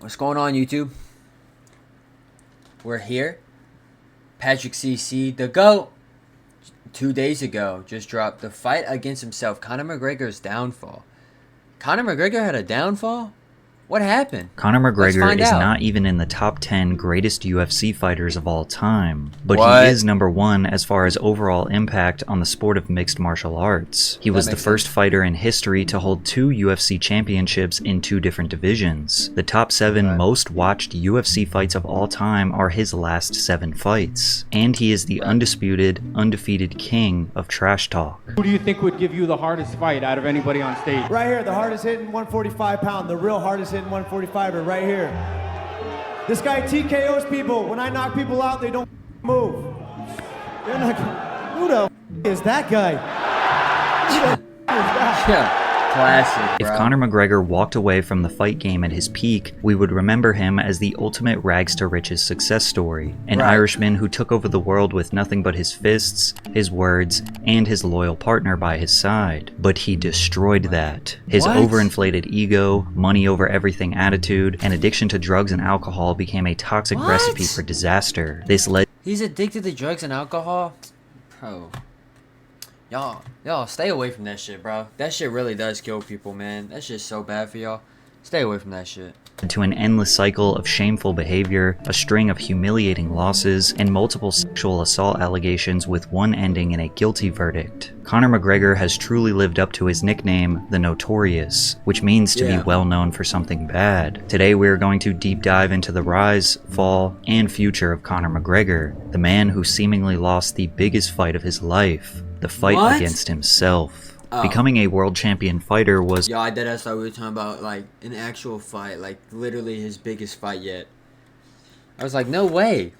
What's going on, YouTube? We're here. Patrick CC, the GOAT, 2 days ago, just dropped the fight against himself, Conor McGregor's downfall. Conor McGregor had a downfall? What happened? Conor McGregor is not even in the top 10 greatest UFC fighters of all time, but he is number 1 as far as overall impact on the sport of mixed martial arts. He was the first fighter in history to hold 2 UFC championships in 2 different divisions. The top 7 most watched UFC fights of all time are his last 7 fights. And he is the undisputed, undefeated king of trash talk. Who do you think would give you the hardest fight out of anybody on stage? Right here, the hardest hitting 145 pound, the real hardest hitting 145er right here. This guy TKOs people. When I knock people out, they don't move. They're not. Who the is that guy? Who the is that? Yeah. Classic, bro. If Conor McGregor walked away from the fight game at his peak, we would remember him as the ultimate rags to riches success story. An Irishman who took over the world with nothing but his fists, his words, and his loyal partner by his side. But he destroyed that. His overinflated ego, money over everything attitude, and addiction to drugs and alcohol became a toxic recipe for disaster. This led— He's addicted to drugs and alcohol? Bro. Y'all stay away from that shit, bro. That shit really does kill people, man. That shit's so bad for y'all. Stay away from that shit. To an endless cycle of shameful behavior, a string of humiliating losses, and multiple sexual assault allegations with one ending in a guilty verdict. Conor McGregor has truly lived up to his nickname, the Notorious, which means to be well known for something bad. Today we are going to deep dive into the rise, fall, and future of Conor McGregor, the man who seemingly lost the biggest fight of his life, the fight against himself. Becoming a world champion fighter was— Yo, I thought we were talking about like an actual fight, like literally his biggest fight yet. I was like, no way.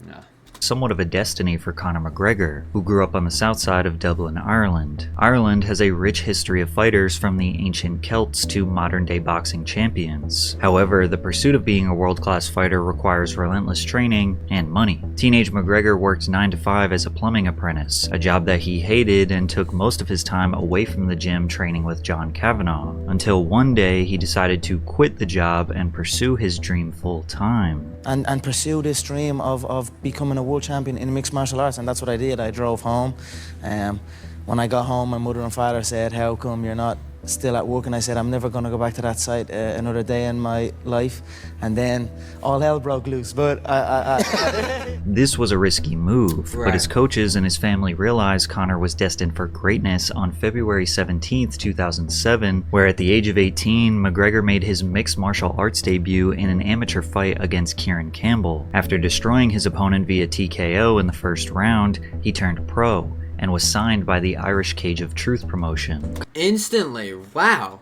No. Somewhat of a destiny for Conor McGregor, who grew up on the south side of Dublin, Ireland. Ireland has a rich history of fighters from the ancient Celts to modern-day boxing champions. However, the pursuit of being a world-class fighter requires relentless training and money. Teenage McGregor worked 9 to 5 as a plumbing apprentice, a job that he hated and took most of his time away from the gym training with John Kavanagh, until one day he decided to quit the job and pursue his dream full-time. And pursue this dream of becoming a world champion in mixed martial arts, and that's what I did. I drove home. When I got home, my mother and father said, "How come you're not still at work?" And I said, "I'm never going to go back to that site another day in my life." And then all hell broke loose. But This was a risky move, but his coaches and his family realized Conor was destined for greatness on February 17th, 2007, where at the age of 18, McGregor made his mixed martial arts debut in an amateur fight against Kieran Campbell. After destroying his opponent via TKO in the first round, he turned pro and was signed by the Irish Cage of Truth promotion. Instantly, wow.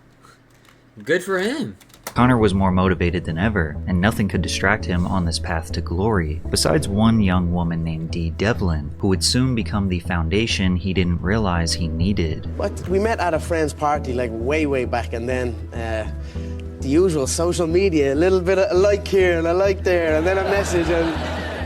Good for him. Conor was more motivated than ever, and nothing could distract him on this path to glory, besides one young woman named Dee Devlin, who would soon become the foundation he didn't realize he needed. But we met at a friend's party like way back, and then the usual social media, a little bit of a like here and a like there, and then a message, and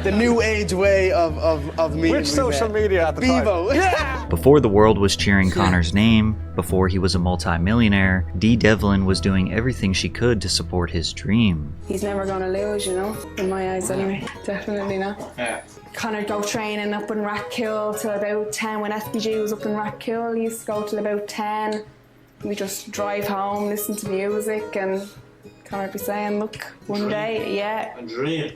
the new age way of meeting. Which social media at the time? Bebo. Before the world was cheering Conor's name, before he was a multi-millionaire, Dee Devlin was doing everything she could to support his dream. He's never gonna lose, you know, in my eyes anyway. Definitely not. Yeah. Conor go training up in Rathkill till about 10. When SPG was up in Rathkill, he used to go till about 10. We just drive home, listen to music, and Conor be saying, "Look, one day,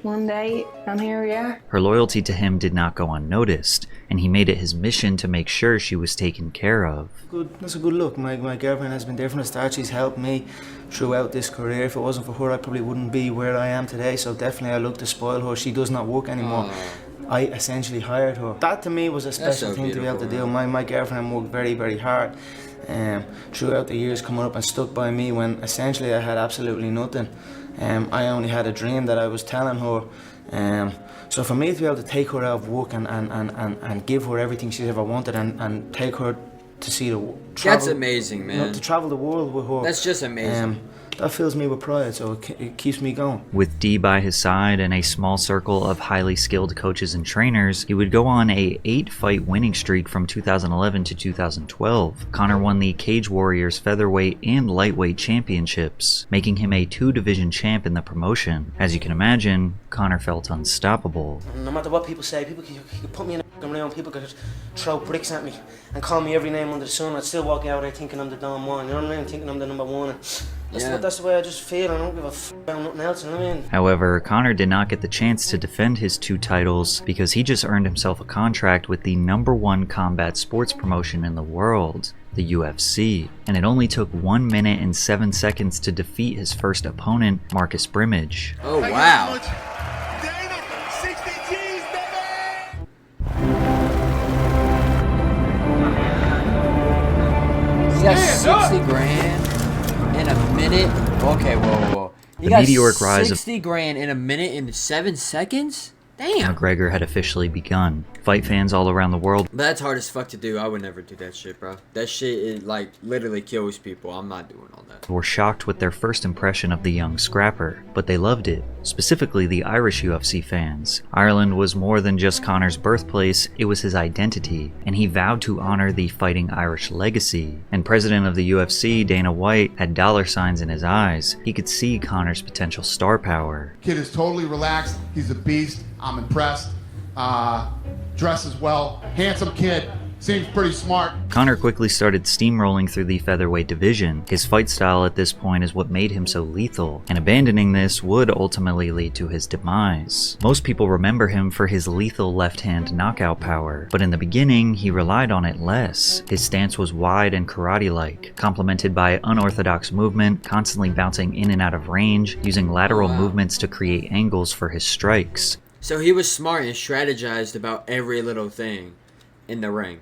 one day, I'm here, yeah." Her loyalty to him did not go unnoticed, and he made it his mission to make sure she was taken care of. That's a good look. My girlfriend has been there from the start. She's helped me throughout this career. If it wasn't for her, I probably wouldn't be where I am today. So definitely I look to spoil her. She does not work anymore. I essentially hired her. That to me was a special thing to be able to do. My girlfriend worked very hard throughout the years coming up and stuck by me when essentially I had absolutely nothing. I only had a dream that I was telling her. So for me to be able to take her out of work and give her everything she's ever wanted and take her to see the travel, that's amazing, man. You know, to travel the world with her. That's just amazing. that fills me with pride, so it keeps me going. With D by his side and a small circle of highly skilled coaches and trainers, he would go on a 8-fight winning streak from 2011 to 2012. Conor won the Cage Warriors featherweight and lightweight championships, making him a 2-division champ in the promotion. As you can imagine, Conor felt unstoppable. No matter what people say, people can put me in a room, people could throw bricks at me and call me every name under the sun. I'd still walk out there thinking I'm the Don Juan, you know what I mean? Thinking I'm the number one. That's the way I just feel. I don't give a f about nothing else, you know what I mean? However, Conor did not get the chance to defend his 2 titles because he just earned himself a contract with the #1 combat sports promotion in the world, the UFC, and it only took 1 minute and 7 seconds to defeat his first opponent, Marcus Brimage. Oh, wow. He got 60 grand in a minute. Okay, whoa. He got meteoric rise of 60 grand in a minute and 7 seconds? Damn. McGregor had officially begun. Fight fans all around the world But that's hard as fuck to do. I would never do that shit, bro. That shit, it, like, literally kills people. I'm not doing all that. were shocked with their first impression of the young scrapper, but they loved it, specifically the Irish UFC fans. Ireland was more than just Conor's birthplace, it was his identity, and he vowed to honor the Fighting Irish legacy. And president of the UFC, Dana White, had dollar signs in his eyes. He could see Conor's potential star power. Kid is totally relaxed, he's a beast, I'm impressed. Dresses well, handsome kid, seems pretty smart. Conor quickly started steamrolling through the featherweight division. His fight style at this point is what made him so lethal, and abandoning this would ultimately lead to his demise. Most people remember him for his lethal left-hand knockout power, but in the beginning, he relied on it less. His stance was wide and karate-like, complemented by unorthodox movement, constantly bouncing in and out of range, using lateral movements to create angles for his strikes. So he was smart and strategized about every little thing in the ring.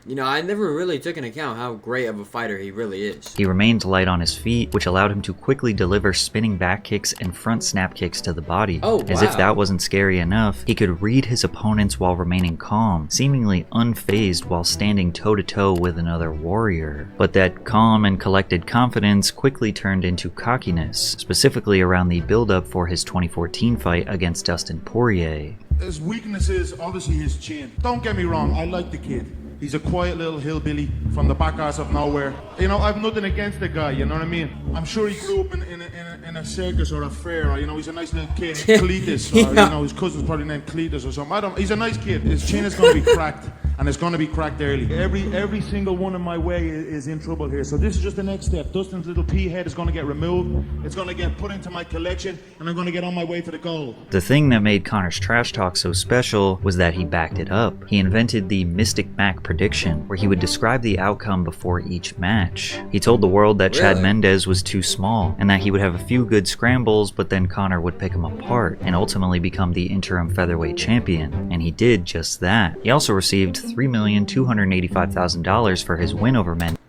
You know, I never really took into account how great of a fighter he really is. He remained light on his feet, which allowed him to quickly deliver spinning back kicks and front snap kicks to the body. Oh, As if that wasn't scary enough, he could read his opponents while remaining calm, seemingly unfazed while standing toe-to-toe with another warrior. But that calm and collected confidence quickly turned into cockiness, specifically around the build-up for his 2014 fight against Dustin Poirier. His weakness is obviously his chin. Don't get me wrong, I like the kid. He's a quiet little hillbilly from the back arse of nowhere. You know, I've nothing against the guy, you know what I mean? I'm sure he grew up in a circus or a fair, or, you know, he's a nice little kid, Cletus, or, you know, his cousin's probably named Cletus or something. He's a nice kid. His chin is going to be cracked, and it's going to be cracked early. Every single one in my way is in trouble here, so this is just the next step. Dustin's little pea head is going to get removed, it's going to get put into my collection, and I'm going to get on my way to the goal. The thing that made Conor's trash talk so special was that he backed it up. He invented the Mystic Mac prediction, where he would describe the outcome before each match. He told the world that Chad Mendes was too small, and that he would have a few good scrambles, but then Conor would pick him apart, and ultimately become the interim featherweight champion. And he did just that. He also received $3,285,000 for his win over Mendes.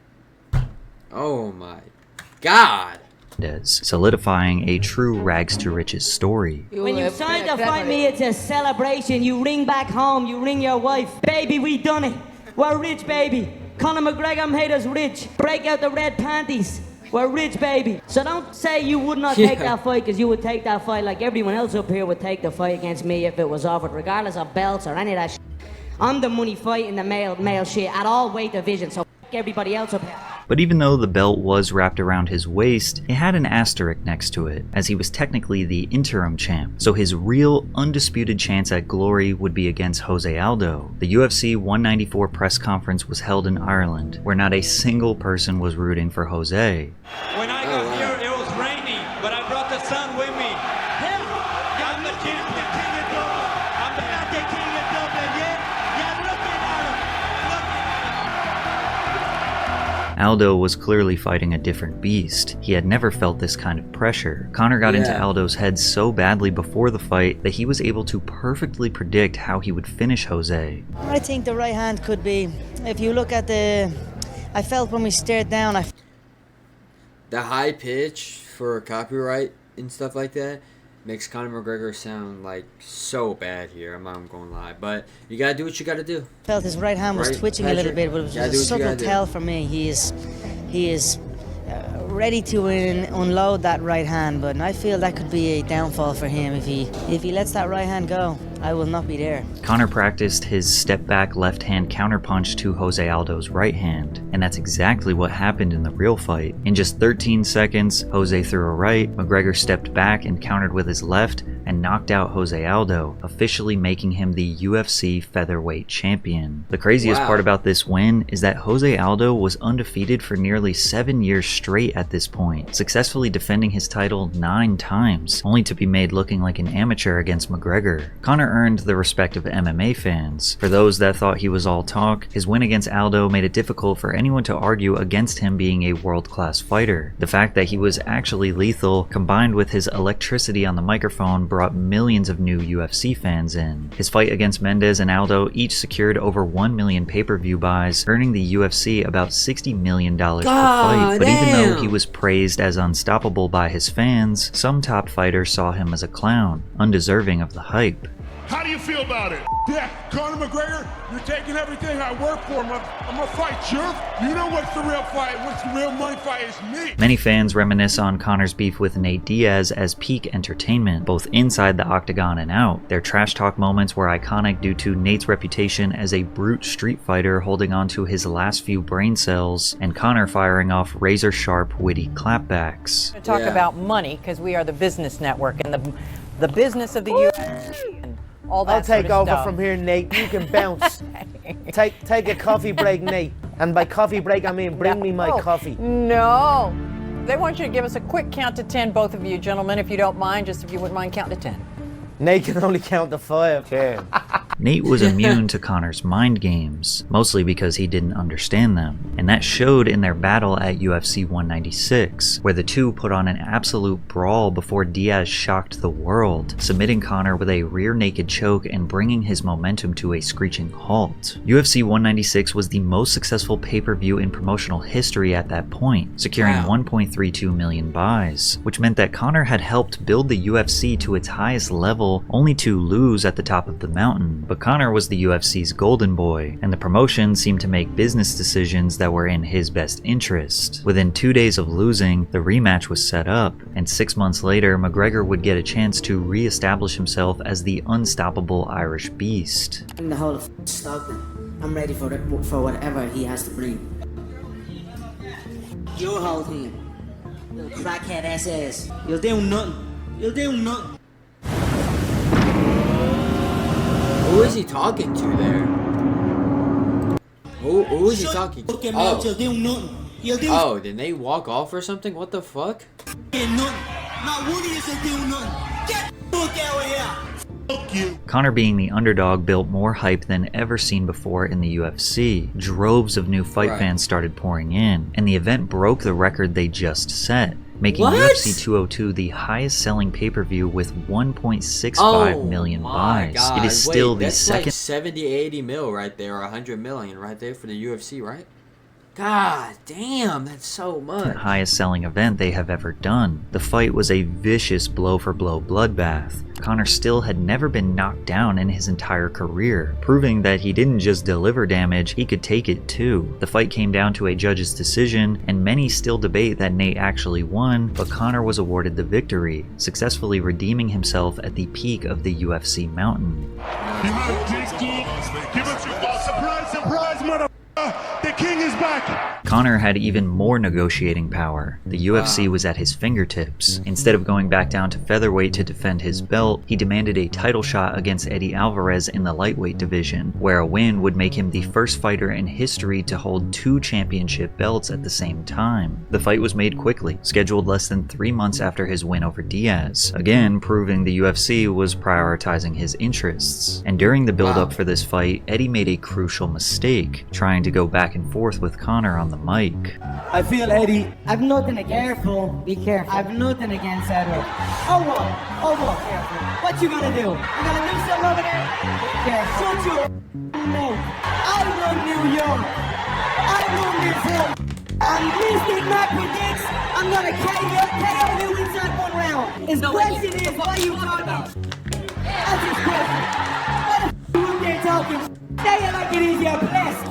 Oh my God. Solidifying a true rags to riches story. When you sign to fight me, it's a celebration. You ring back home, you ring your wife. Baby, we done it. We're rich, baby. Conor McGregor made us rich. Break out the red panties. We're rich, baby. So don't say you would not take that fight, because you would take that fight like everyone else up here would take the fight against me if it was offered, regardless of belts or any of that shit. I'm the money fight in the male shit at all weight divisions, so f*** everybody else up here. But even though the belt was wrapped around his waist, it had an asterisk next to it, as he was technically the interim champ, so his real, undisputed chance at glory would be against Jose Aldo. The UFC 194 press conference was held in Ireland, where not a single person was rooting for Jose. When I got here, it was raining, but I brought the sun with me. Hell, I'm the king of Dublin. I'm not the king of Dublin yet. Yeah, looking at him. Aldo was clearly fighting a different beast. He had never felt this kind of pressure. Conor got into Aldo's head so badly before the fight that he was able to perfectly predict how he would finish Jose. I think the right hand could be, if you look at I felt when we stared down, The high pitch for copyright and stuff like that makes Conor McGregor sound like so bad here. I'm not going to lie, but you gotta do what you gotta do. felt his right hand was twitching a little bit, but it was just a subtle tell for me. He is ready to unload that right hand, but I feel that could be a downfall for him if he lets that right hand go. I will not be there. Conor practiced his step-back left-hand counterpunch to Jose Aldo's right hand, and that's exactly what happened in the real fight. In just 13 seconds, Jose threw a right, McGregor stepped back and countered with his left, and knocked out Jose Aldo, officially making him the UFC featherweight champion. The craziest part about this win is that Jose Aldo was undefeated for nearly 7 years straight at this point, successfully defending his title 9 times, only to be made looking like an amateur against McGregor. Conor earned the respect of MMA fans. For those that thought he was all talk, his win against Aldo made it difficult for anyone to argue against him being a world-class fighter. The fact that he was actually lethal, combined with his electricity on the microphone, brought millions of new UFC fans in. His fight against Mendes and Aldo each secured over 1 million pay-per-view buys, earning the UFC about $60 million per fight. But even though he was praised as unstoppable by his fans, some top fighters saw him as a clown, undeserving of the hype. How do you feel about it? Yeah, Conor McGregor, you're taking everything I work for. I'm gonna fight jerk. You know what's the real fight? What's the real money fight? Is me. Many fans reminisce on Conor's beef with Nate Diaz as peak entertainment, both inside the octagon and out. Their trash talk moments were iconic due to Nate's reputation as a brute street fighter holding on to his last few brain cells, and Conor firing off razor-sharp, witty clapbacks. To talk about money, because we are the business network, and the business of the UFC. All that I'll take over stuff. from here, Nate. You can bounce. Take a coffee break, Nate. And by coffee break, I mean bring me my coffee. No. They want you to give us a quick count to 10, both of you gentlemen, if you don't mind, just if you wouldn't mind counting to 10. Nate can only count to 5. Yeah. Nate was immune to Conor's mind games, mostly because he didn't understand them, and that showed in their battle at UFC 196, where the two put on an absolute brawl before Diaz shocked the world, submitting Conor with a rear naked choke and bringing his momentum to a screeching halt. UFC 196 was the most successful pay-per-view in promotional history at that point, securing 1.32 million buys, which meant that Conor had helped build the UFC to its highest level, only to lose at the top of the mountain. But Conor was the UFC's golden boy, and the promotion seemed to make business decisions that were in his best interest. Within 2 days of losing, the rematch was set up, and 6 months later, McGregor would get a chance to re-establish himself as the unstoppable Irish beast. I'm the whole of Stockton. I'm ready for whatever he has to bring. Your whole team. Little crackhead SS. You'll do nothing. You'll do nothing. Who is he talking to there? Who is he talking to? You'll do nothing. You'll do did they walk off or something? What the fuck? nothing. Not one of you will do nothing. Get the fuck out of here. Fuck you. Conor being the underdog built more hype than ever seen before in the UFC. Droves of new fight fans started pouring in, and the event broke the record they just set, making UFC 202 the highest selling pay-per-view with 1.65 million buys. God. It is still the that's second like 70, 80 mil right there, or 100 million right there for the UFC, right? God damn, that's so much. highest selling event they have ever done. The fight was a vicious blow-for-blow bloodbath. Conor still had never been knocked down in his entire career, proving that he didn't just deliver damage, he could take it too. The fight came down to a judge's decision, and many still debate that Nate actually won, but Conor was awarded the victory, successfully redeeming himself at the peak of the UFC mountain. Give us your surprise, surprise, mother. The king is back! Conor had even more negotiating power. The UFC was at his fingertips. Instead of going back down to featherweight to defend his belt, he demanded a title shot against Eddie Alvarez in the lightweight division, where a win would make him the first fighter in history to hold 2 championship belts at the same time. The fight was made quickly, scheduled less than 3 months after his win over Diaz, again proving the UFC was prioritizing his interests. And during the build-up for this fight, Eddie made a crucial mistake, trying to go back and forth with Conor on the mic. I feel Eddie. I've nothing against. Be careful. I've nothing against Edward. Oh what? Careful. What you gonna do? You gonna do something over there? Careful. Shut your mouth. I run New York. I run this hill. And Mystic Mac predicts I'm gonna KO you inside 1 round. His question is, why are you talking? That's his question. Why the f*** you up there talking? Say it like it is, you're blessed.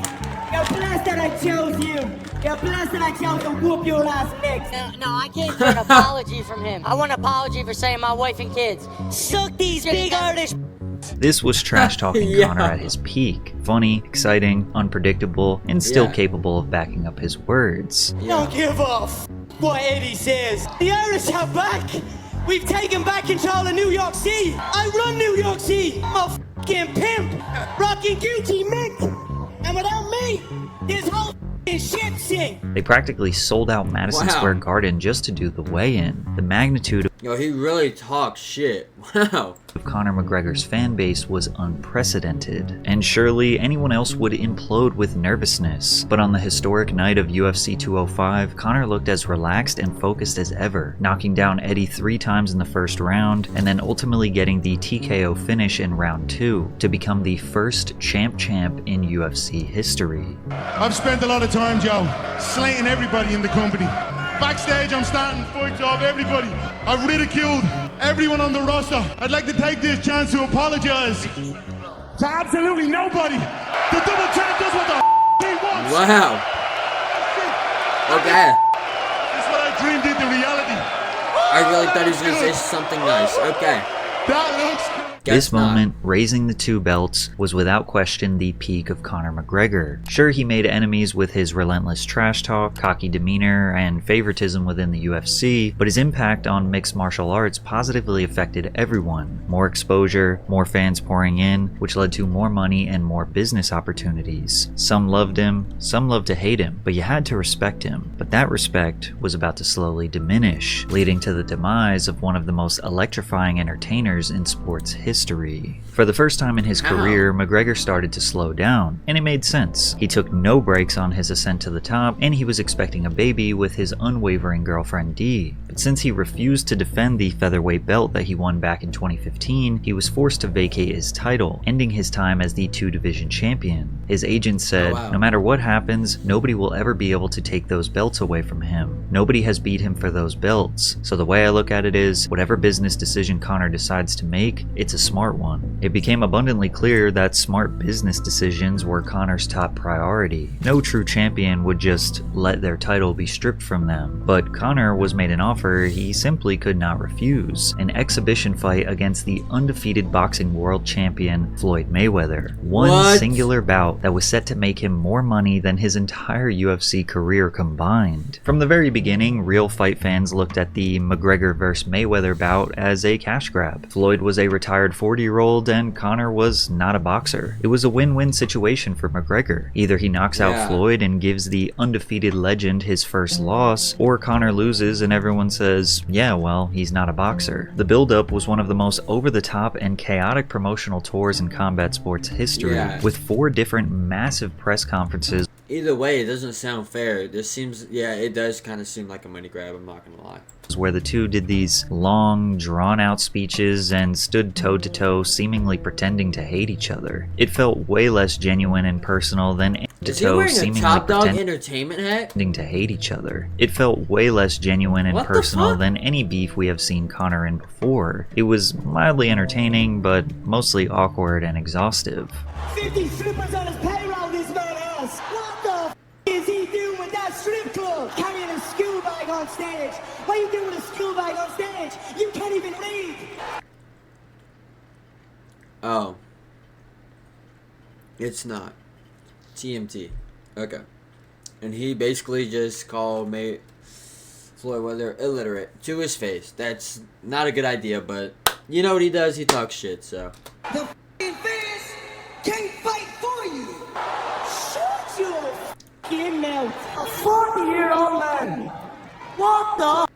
You're blessed that I chose you. You're blasting that out to whoop your ass next. No, I came for an apology from him. I want an apology for saying my wife and kids. Suck these big Irish. This was trash talking Yeah. Conor at his peak. Funny, exciting, unpredictable, and still Yeah. capable of backing up his words. Don't give a f what Eddie says. The Irish are back. We've taken back control of New York City. I run New York City. I'm a f***ing pimp. Rockin' Gucci Mink. And without me, this whole f***ing shit sink. They practically sold out Madison Wow. Square Garden just to do the weigh-in. The magnitude Yo, he really talks shit. Wow. of Conor McGregor's fan base was unprecedented, and surely anyone else would implode with nervousness. But on the historic night of UFC 205, Conor looked as relaxed and focused as ever, knocking down Eddie 3 times in the first round, and then ultimately getting the TKO finish in round 2 to become the first champ in UFC history. I've spent a lot of time, Joe, slating everybody in the company. Backstage, I'm starting fights off everybody. I've ridiculed everyone on the roster. I'd like to take this chance to apologize to absolutely nobody. The double champ does what the he wants. Wow. Okay. That's what I dreamed into reality. I really thought he was gonna say something nice. Okay. That looks good. This Guess not. moment, raising the 2 belts, was without question the peak of Conor McGregor. Sure, he made enemies with his relentless trash talk, cocky demeanor, and favoritism within the UFC, but his impact on mixed martial arts positively affected everyone. More exposure, more fans pouring in, which led to more money and more business opportunities. Some loved him, some loved to hate him, but you had to respect him. But that respect was about to slowly diminish, leading to the demise of one of the most electrifying entertainers in sports history. For the first time in his career, McGregor started to slow down, and it made sense. He took no breaks on his ascent to the top, and he was expecting a baby with his unwavering girlfriend Dee. But since he refused to defend the featherweight belt that he won back in 2015, he was forced to vacate his title, ending his time as the 2-division champion. His agent said, no matter what happens, nobody will ever be able to take those belts away from him. Nobody has beat him for those belts. So the way I look at it is, whatever business decision Conor decides to make, it's a smart one. It became abundantly clear that smart business decisions were Conor's top priority. No true champion would just let their title be stripped from them, but Conor was made an offer he simply could not refuse: an exhibition fight against the undefeated boxing world champion Floyd Mayweather. One singular bout that was set to make him more money than his entire UFC career combined. From the very beginning, real fight fans looked at the McGregor vs. Mayweather bout as a cash grab. Floyd was a retired 40-year-old and Conor was not a boxer. It was a win-win situation for McGregor. Either he knocks out Floyd and gives the undefeated legend his first loss, or Conor loses and everyone says, yeah, well, he's not a boxer. The build-up was one of the most over-the-top and chaotic promotional tours in combat sports history, with 4 different massive press conferences. Either way, it doesn't sound fair. This seems, it does kind of seem like a money grab, I'm not gonna lie. Where the two did these long, drawn-out speeches and stood toe-to-toe, seemingly pretending to hate each other. It felt way less genuine and personal than Is he wearing a Top Dog Entertainment hat? To hate each other. It felt way less genuine and personal than any beef we have seen Conor in before. It was mildly entertaining, but mostly awkward and exhaustive. 50 strippers on his payroll, this man has. What the f is he doing with that strip club? Carrying a school bag on stage. What are you doing with a school bag on stage? You can't even read. Oh. It's not. TMT. Okay. And he basically just called Floyd Mayweather illiterate to his face. That's not a good idea, but you know what he does? He talks shit, so. The f***ing fans can't fight for you. Shut your f***ing mouth. A 40-year-old man. What the f***?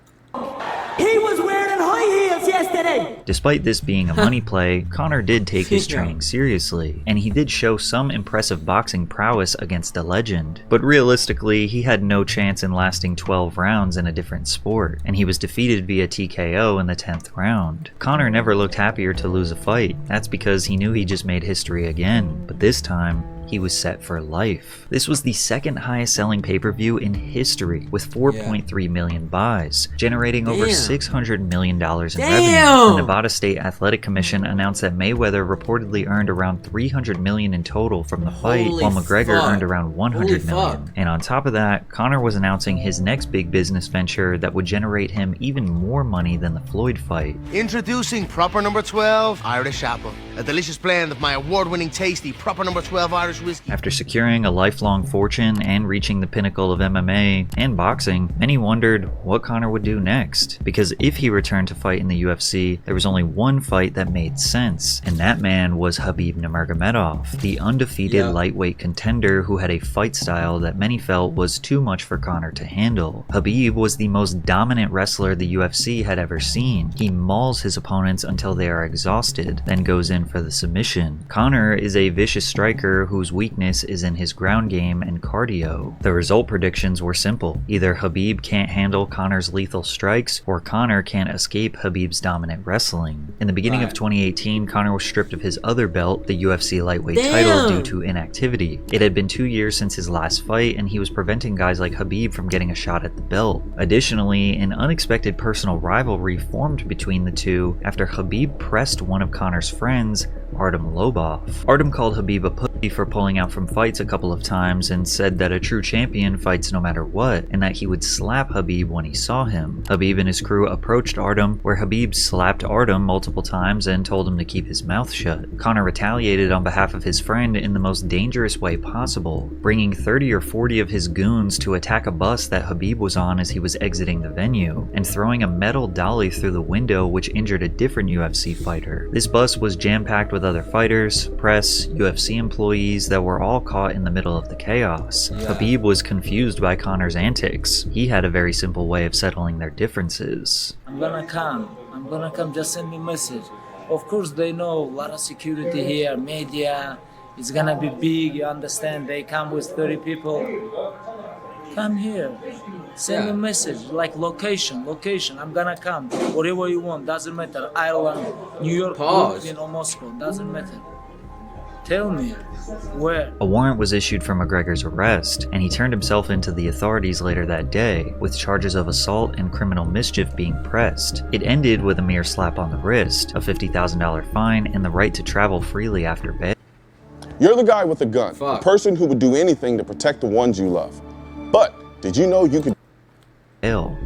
He was wearing high heels yesterday. Despite this being a money play, Conor did take his training seriously, and he did show some impressive boxing prowess against a legend. But realistically, he had no chance in lasting 12 rounds in a different sport, and he was defeated via TKO in the 10th round. Conor never looked happier to lose a fight. That's because he knew he just made history again, but this time, he was set for life. This was the second highest selling pay-per-view in history, with 4.3 million buys, generating over $600 million in revenue. The Nevada State Athletic Commission announced that Mayweather reportedly earned around $300 million in total from the fight, while McGregor earned around $100 million. And on top of that, Conor was announcing his next big business venture that would generate him even more money than the Floyd fight. Introducing Proper Number 12 Irish Apple, a delicious blend of my award-winning tasty Proper Number 12 Irish whiskey. After securing a lifelong fortune and reaching the pinnacle of MMA and boxing, many wondered what Conor would do next. Because if he returned to fight in the UFC, there was only one fight that made sense, and that man was Khabib Nurmagomedov, the undefeated lightweight contender who had a fight style that many felt was too much for Conor to handle. Khabib was the most dominant wrestler the UFC had ever seen. He mauls his opponents until they are exhausted, then goes in for the submission. Conor is a vicious striker whose weakness is in his ground game and cardio. The result predictions were simple. Either Khabib can't handle Conor's lethal strikes, or Conor can't escape Khabib's dominant wrestling. In the beginning of 2018, Conor was stripped of his other belt, the UFC lightweight title, due to inactivity. It had been 2 years since his last fight, and he was preventing guys like Khabib from getting a shot at the belt. Additionally, an unexpected personal rivalry formed between the two after Khabib pressed one of Conor's friends, Artem Lobov. Artem called Khabib a pussy for pulling out from fights a couple of times and said that a true champion fights no matter what, and that he would slap Khabib when he saw him. Khabib and his crew approached Artem, where Khabib slapped Artem multiple times and told him to keep his mouth shut. Conor retaliated on behalf of his friend in the most dangerous way possible, bringing 30 or 40 of his goons to attack a bus that Khabib was on as he was exiting the venue, and throwing a metal dolly through the window which injured a different UFC fighter. This bus was jam-packed with other fighters, press, UFC employees that were all caught in the middle of the chaos. Khabib was confused by Conor's antics. He had a very simple way of settling their differences. I'm gonna come, just send me a message. Of course they know a lot of security here, media, it's gonna be big, you understand, they come with 30 people. Come here, send me a message, like location, I'm gonna come, whatever you want, doesn't matter, Ireland, New York, Brooklyn or Moscow, doesn't matter. Tell me, where? A warrant was issued for McGregor's arrest, and he turned himself into the authorities later that day, with charges of assault and criminal mischief being pressed. It ended with a mere slap on the wrist, a $50,000 fine, and the right to travel freely after bail. You're the guy with the gun, the person who would do anything to protect the ones you love. But did you know you could...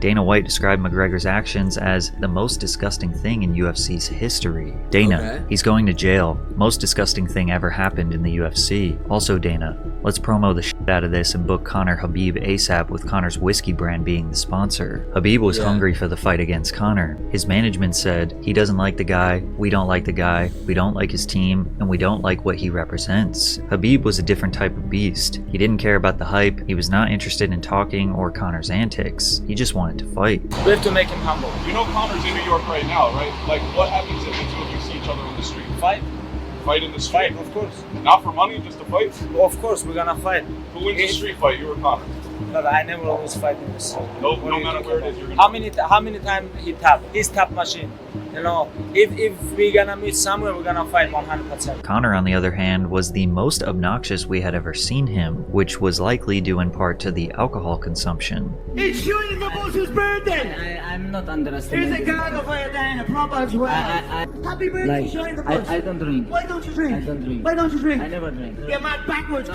Dana White described McGregor's actions as the most disgusting thing in UFC's history. Dana, he's going to jail. Most disgusting thing ever happened in the UFC. Also Dana, let's promo the shit out of this and book Conor Khabib ASAP with Conor's whiskey brand being the sponsor. Khabib was hungry for the fight against Conor. His management said, he doesn't like the guy, we don't like the guy, we don't like his team, and we don't like what he represents. Khabib was a different type of beast. He didn't care about the hype, he was not interested in talking or Conor's antics. He just wanted to fight. We have to make him humble. You know Conor's in New York right now, right? Like, what happens if the two of you see each other on the street? Fight. Fight in the street? Fight, of course. Not for money, just to fight? Of course, we're gonna fight. Who wins a street fight, you or Conor? No, I never always fight in this. No matter where it is, you're gonna... How many times he tap? His tap machine. You know, if we're gonna meet somewhere, we're gonna fight 100%. Conor, on the other hand, was the most obnoxious we had ever seen him, which was likely due in part to the alcohol consumption. It's shooting the boss's birthday! I'm not underestimating. Here's a card for you down a proper as well. Happy birthday, like, shooting the boss. I don't drink. Why don't you drink? I don't drink. Why don't you drink? I never drink. You're mad backwards.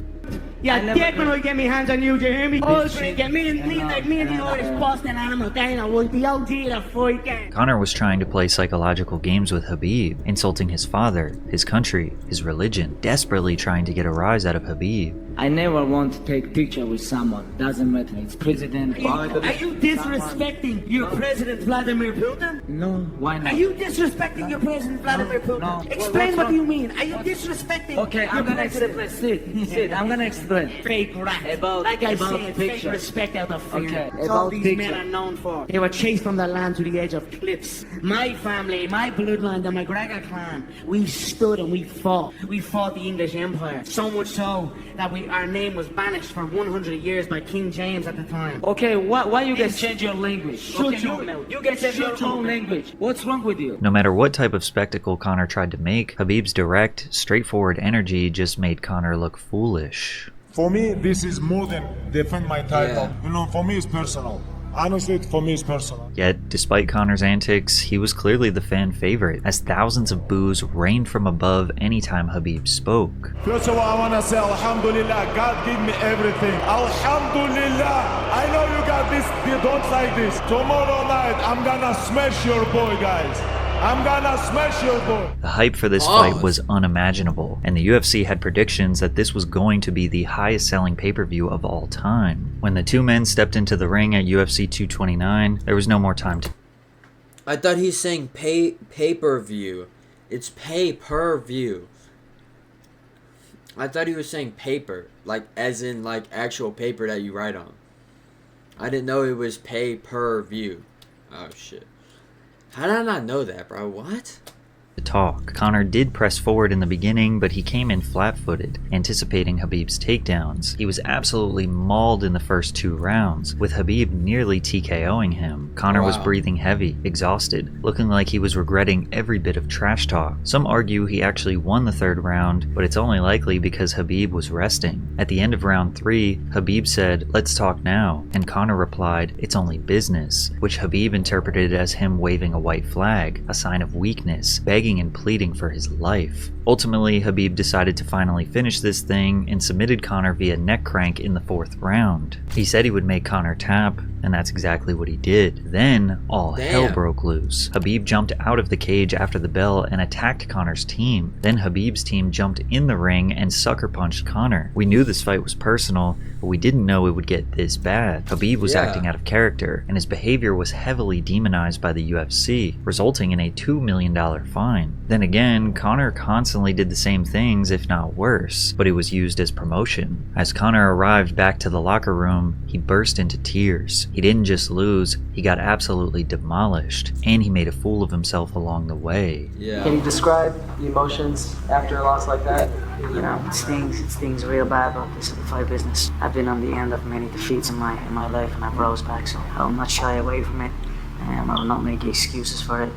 Yeah, dick when I get me hands on you, do you hear me? All drinking, me and the Irish Boston animal Dana was the OG of the fight game. Conor was trying to play psychological games with Khabib, insulting his father, his country, his religion, desperately trying to get a rise out of Khabib. I never want to take picture with someone, doesn't matter, it's president. Are you disrespecting your president Vladimir Putin? No, why not? Are you disrespecting your president Vladimir Putin? No. Explain what you mean. Are you disrespecting Okay, I'm gonna president? explain. Sit. I'm gonna explain. friend. Fake rap. About Like I about said, picture. fake respect out of fear. Okay, That's all about these picture. men are known for. They were chased from the land to the edge of cliffs. My family, my bloodline, the McGregor clan, we stood and we fought. We fought the English Empire. So much so that our name was banished for 100 years by King James at the time. Okay, why you guys change your language? Shut your mouth. You guys have your own language. What's wrong with you? No matter what type of spectacle Conor tried to make, Khabib's direct, straightforward energy just made Conor look foolish. For me, this is more than defend my title. You know, for me, it's personal. Honestly, for me, it's personal. Yet, despite Conor's antics, he was clearly the fan favorite, as thousands of boos rained from above anytime Khabib spoke. First of all, I want to say, Alhamdulillah, God gave me everything. Alhamdulillah. I know you got this, you don't like this. Tomorrow night, I'm gonna smash your boy, guys. I'm gonna smash your boy. The hype for this fight was unimaginable, and the UFC had predictions that this was going to be the highest selling pay-per-view of all time. When the two men stepped into the ring at UFC 229, there was no more time to... I thought he's saying pay-per-view. It's pay-per-view. I thought he was saying paper, like as in like actual paper that you write on. I didn't know it was pay-per-view. Oh shit. How did I not know that, bro? What? talk. Conor did press forward in the beginning, but he came in flat-footed, anticipating Khabib's takedowns. He was absolutely mauled in the first 2 rounds, with Khabib nearly TKOing him. Conor was breathing heavy, exhausted, looking like he was regretting every bit of trash talk. Some argue he actually won the 3rd round, but it's only likely because Khabib was resting. At the end of round 3, Khabib said, "Let's talk now," and Conor replied, "It's only business," which Khabib interpreted as him waving a white flag, a sign of weakness, begging and pleading for his life. Ultimately, Khabib decided to finally finish this thing and submitted Conor via neck crank in the 4th round. He said he would make Conor tap, and that's exactly what he did. Then, all hell broke loose. Khabib jumped out of the cage after the bell and attacked Conor's team. Then Khabib's team jumped in the ring and sucker punched Conor. We knew this fight was personal, but we didn't know it would get this bad. Khabib was acting out of character, and his behavior was heavily demonized by the UFC, resulting in a $2 million fine. Then again, Conor constantly did the same things, if not worse, but it was used as promotion. As Conor arrived back to the locker room, he burst into tears. He didn't just lose, he got absolutely demolished, and he made a fool of himself along the way. Can you describe the emotions after a loss like that? You know, it stings real bad, but this is the fight business. I've been on the end of many defeats in my life, and I've rose back, so I'll not shy away from it. I will not make excuses for it.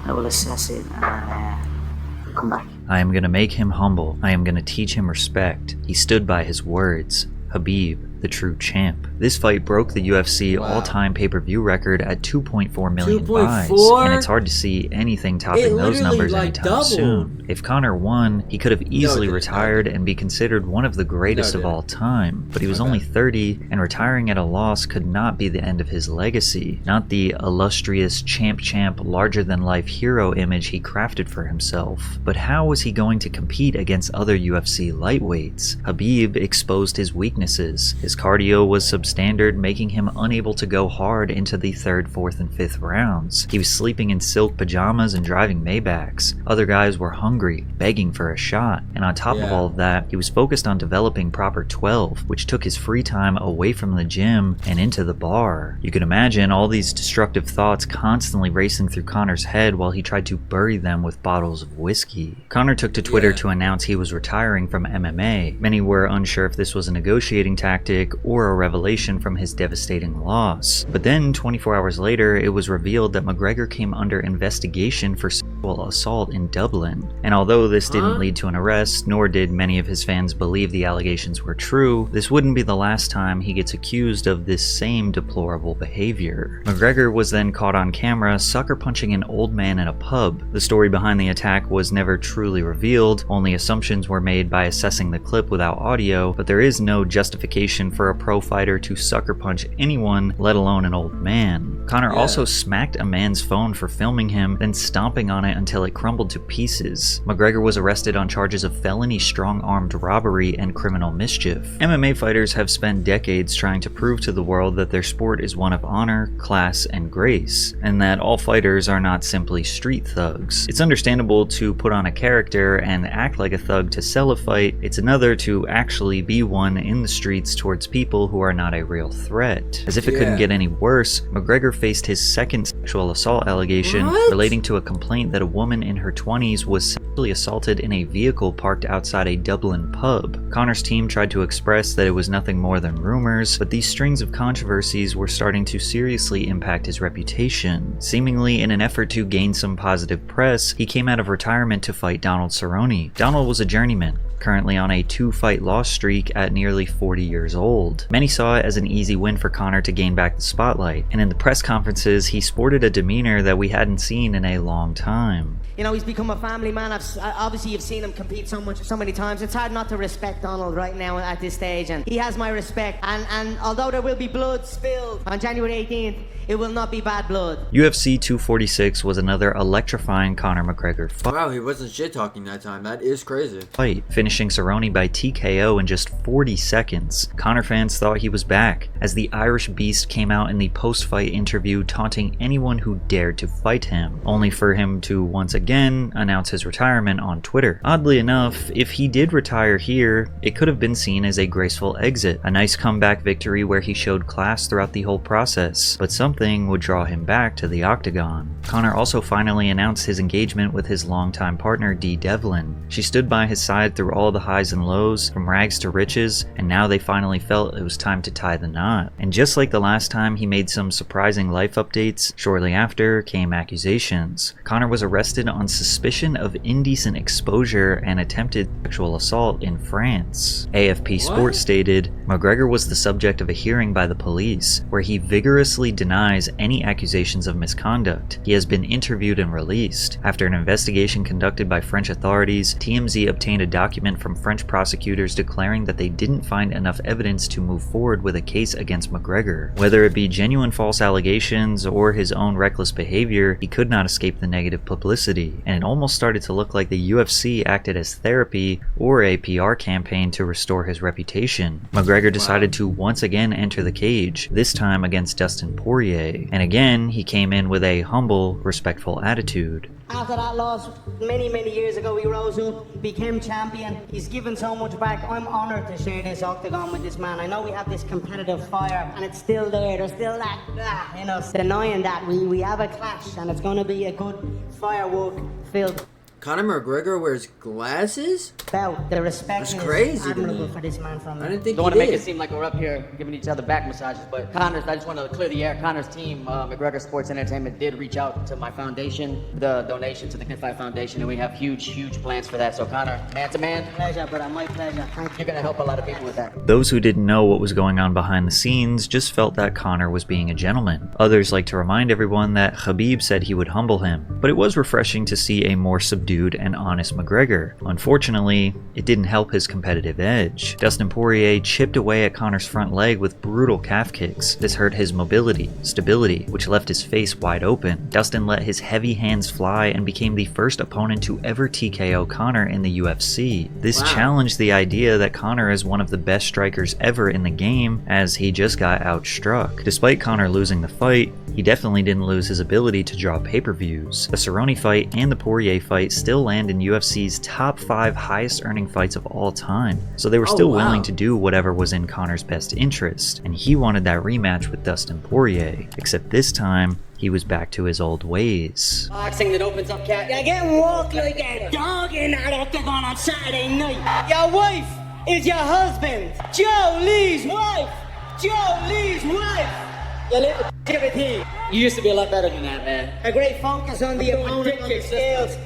I will assess it and come back. I am gonna make him humble. I am gonna teach him respect. He stood by his words. Khabib, the true champ. This fight broke the UFC all-time pay-per-view record at 2.4 million buys, and it's hard to see anything topping those numbers anytime soon. If Conor won, he could have easily retired and be considered one of the greatest of all time, but he was only 30, and retiring at a loss could not be the end of his legacy, not the illustrious champ, larger-than-life hero image he crafted for himself. But how was he going to compete against other UFC lightweights? Khabib exposed his weaknesses. His cardio was substandard, making him unable to go hard into the 3rd, 4th, and 5th rounds. He was sleeping in silk pajamas and driving Maybachs. Other guys were hungry, begging for a shot. And on top of all of that, he was focused on developing proper 12, which took his free time away from the gym and into the bar. You can imagine all these destructive thoughts constantly racing through Conor's head while he tried to bury them with bottles of whiskey. Conor took to Twitter to announce he was retiring from MMA. Many were unsure if this was a negotiating tactic or a revelation from his devastating loss. But then, 24 hours later, it was revealed that McGregor came under investigation for sexual assault in Dublin. And although this didn't lead to an arrest, nor did many of his fans believe the allegations were true, this wouldn't be the last time he gets accused of this same deplorable behavior. McGregor was then caught on camera sucker punching an old man in a pub. The story behind the attack was never truly revealed, only assumptions were made by assessing the clip without audio, but there is no justification for a pro fighter to sucker punch anyone, let alone an old man. Conor also smacked a man's phone for filming him, then stomping on it until it crumbled to pieces. McGregor was arrested on charges of felony strong-armed robbery and criminal mischief. MMA fighters have spent decades trying to prove to the world that their sport is one of honor, class, and grace, and that all fighters are not simply street thugs. It's understandable to put on a character and act like a thug to sell a fight. It's another to actually be one in the streets towards people who are not a real threat. As if it couldn't get any worse, McGregor faced his second sexual assault allegation relating to a complaint that a woman in her 20s was sexually assaulted in a vehicle parked outside a Dublin pub. Conor's team tried to express that it was nothing more than rumors, but these strings of controversies were starting to seriously impact his reputation. Seemingly in an effort to gain some positive press, he came out of retirement to fight Donald Cerrone. Donald was a journeyman, currently on a 2-fight loss streak at nearly 40 years old. Many saw it as an easy win for Conor to gain back the spotlight, and in the press conferences he sported a demeanor that we hadn't seen in a long time. You know, he's become a family man. Obviously you've seen him compete so many times. It's hard not to respect Donald right now at this stage, and he has my respect. And although there will be blood spilled on January 18th, it will not be bad blood. UFC 246 was another electrifying Conor McGregor fight. Wow, he wasn't shit talking that time. That is crazy. Finishing Cerrone by TKO in just 40 seconds. Conor fans thought he was back, as the Irish Beast came out in the post-fight interview taunting anyone who dared to fight him, only for him to once again announce his retirement on Twitter. Oddly enough, if he did retire here, it could have been seen as a graceful exit, a nice comeback victory where he showed class throughout the whole process, but something would draw him back to the octagon. Conor also finally announced his engagement with his longtime partner Dee Devlin. She stood by his side through all the highs and lows, from rags to riches, and now they finally felt it was time to tie the knot. And just like the last time he made some surprising life updates, shortly after came accusations. Conor was arrested on suspicion of indecent exposure and attempted sexual assault in France. AFP Sports stated, McGregor was the subject of a hearing by the police, where he vigorously denies any accusations of misconduct. He has been interviewed and released. After an investigation conducted by French authorities, TMZ obtained a document from French prosecutors declaring that they didn't find enough evidence to move forward with a case against McGregor. Whether it be genuine false allegations or his own reckless behavior, he could not escape the negative publicity, and it almost started to look like the UFC acted as therapy or a PR campaign to restore his reputation. McGregor decided to once again enter the cage, this time against Dustin Poirier, and again he came in with a humble, respectful attitude. After that loss, many years ago, he rose up, became champion. He's given so much back. I'm honoured to share this octagon with this man. I know we have this competitive fire, and it's still there. There's still that, you know, denying that. We have a clash, and it's going to be a good firework-filled. Conor McGregor wears glasses? About the respect is crazy admirable for this man from I didn't think Don't want to make it seem like we're up here giving each other back massages, but Conor's, I just want to clear the air. Conor's team, McGregor Sports Entertainment, did reach out to my foundation, the donation to the Kid Fight Foundation, and we have huge plans for that. So Conor, man to man. Pleasure, brother, my pleasure. You're going to help a lot of people with that. Those who didn't know what was going on behind the scenes just felt that Conor was being a gentleman. Others like to remind everyone that Khabib said he would humble him, but it was refreshing to see a more subdued and honest McGregor. Unfortunately, it didn't help his competitive edge. Dustin Poirier chipped away at Conor's front leg with brutal calf kicks. This hurt his mobility, stability, which left his face wide open. Dustin let his heavy hands fly and became the first opponent to ever TKO Conor in the UFC. This challenged the idea that Conor is one of the best strikers ever in the game, as he just got outstruck. Despite Conor losing the fight, he definitely didn't lose his ability to draw pay-per-views. The Cerrone fight and the Poirier fight still land in UFC's top 5 highest earning fights of all time, so they were still willing to do whatever was in Conor's best interest, and he wanted that rematch with Dustin Poirier, except this time, he was back to his old ways. Boxing that opens up cat. You get walked like a dog in that octagon on Saturday night. Your wife is your husband. Joe Lee's wife. Joe Lee's wife. You little activity. You used to be a lot better than that, man. A great focus on the opponent on the scales.